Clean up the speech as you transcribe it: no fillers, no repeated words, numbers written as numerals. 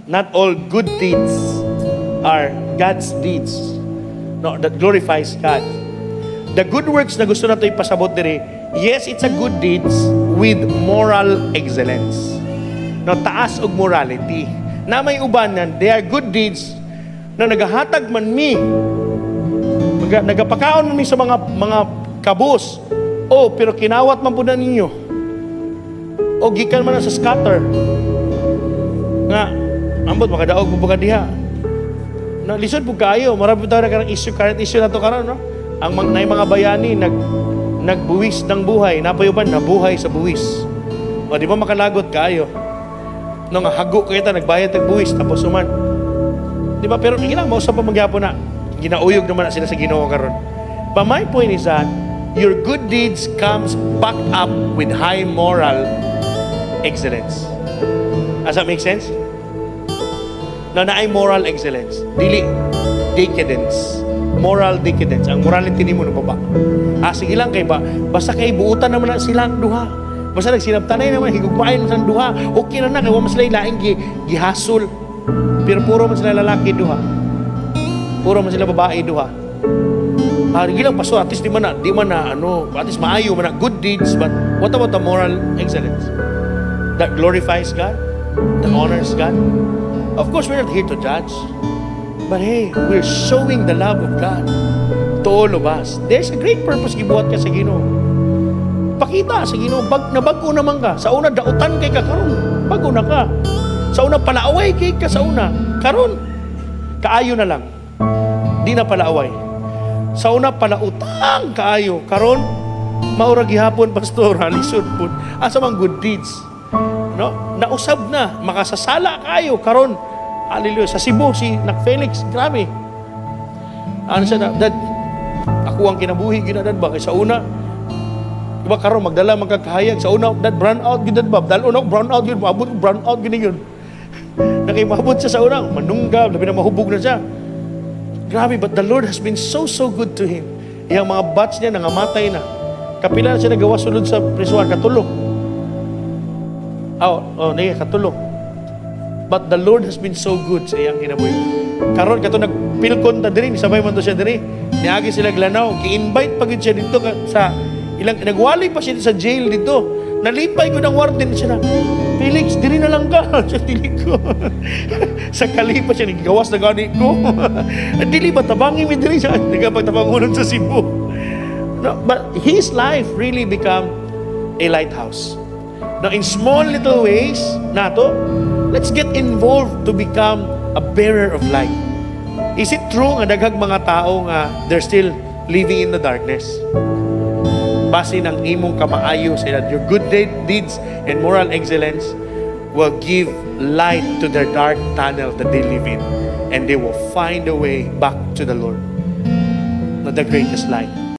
not all good deeds are God's deeds. No, that glorifies God. The good works na gusto nato ipasabot diri, yes, it's a good deeds with moral excellence. No, taas og morality. Na may uban nan, they are good deeds na nagahatag man mi, nagapakaon man mi sa mga kabus. Oh, pero kinawat man po na ninyo. O gikan man na sa scatter. Nga, ambot makadaog po diha. No, lisod po kayo. Marami tayo na karang issue, current issue na to karon, no? Ang mga bayani nagbuwis ng buhay, napayuban na buhay sa buwis. O di ba makalagot kayo? No, nga hago kayo ta nagbayad ng buwis tapos uman. Di ba? Pero ilang mausap pa magyapon na. Ginauyog naman na sila sa Ginoo karon. But my point is that your good deeds comes backed up with high moral excellence. Does that make sense? Na naay moral excellence. Dili decadence. Moral decadence. Ang morality ni mo no baba. Sige lang kay ba, basta kay buutan naman na silang duha. Basta nagsinabtanay naman, higugmain sa duha. Okay na kay wa mas lain gihasol. Pero puro man sila lalaki duha. Puro man sila babae duha. Gilang pastor, at least di man na at least maayo man na good deeds, but what about the moral excellence? That glorifies God? That honors God? Of course, we're not here to judge. But hey, we're showing the love of God to all of us. There's a great purpose gibuhat ka sa Ginoo. Pakita sa Ginoo, nabago naman ka. Sa una, dautan kay ka karon. Bago na ka. Sa una, palaaway kay ka sa una. Karon, kaayo na lang. Di na palaaway. Sa una, palautang kaayo. Karon, maura gihapon, pastor, halisod po. Asa mang good deeds. No? Nausab na, makasasala kayo. Karon, hallelujah. Sa Cebu, si Felix, grabe. Ano siya na, Dad, ako ang kinabuhi, ginadad ba? Kaya sa una, diba karon magdala, magkakahayag. Sa una, Dad, brown out, ginadad ba? Dahil una, brown out, yun, maabot, brown out, gini yun. Nakimabot siya sa una, manunggab, labi na mahubog na siya. Grabe, but the Lord has been so good to him. Iyang mga bats niya, nangamatay na. Kapila na siya nagawa sulod sa prisuan, katulog. Katulog. But the Lord has been so good sa iyang kinabuhi. Karon kato nagpilkon ta diri, sabay man to siya diri. Niagi sila glanaw, gi-invite pagid siya dito sa ilang nagwali pa siya sa jail dito. Nalipay ko ng warden siya na, Felix, diri na lang ka. Siya dili ko. Sa kalipa siya nagigawas na gani ko. Dili ba tabangi mi diri siya nagapagtabangunan sa Cebu. No, but his life really become a lighthouse. Now in small little ways nato, let's get involved to become a bearer of light. Is it true nga daghang mga tao nga they're still living in the darkness? Base ng imong kamaayo sa that your good deeds and moral excellence will give light to their dark tunnel that they live in, and they will find a way back to the Lord, not the greatest light.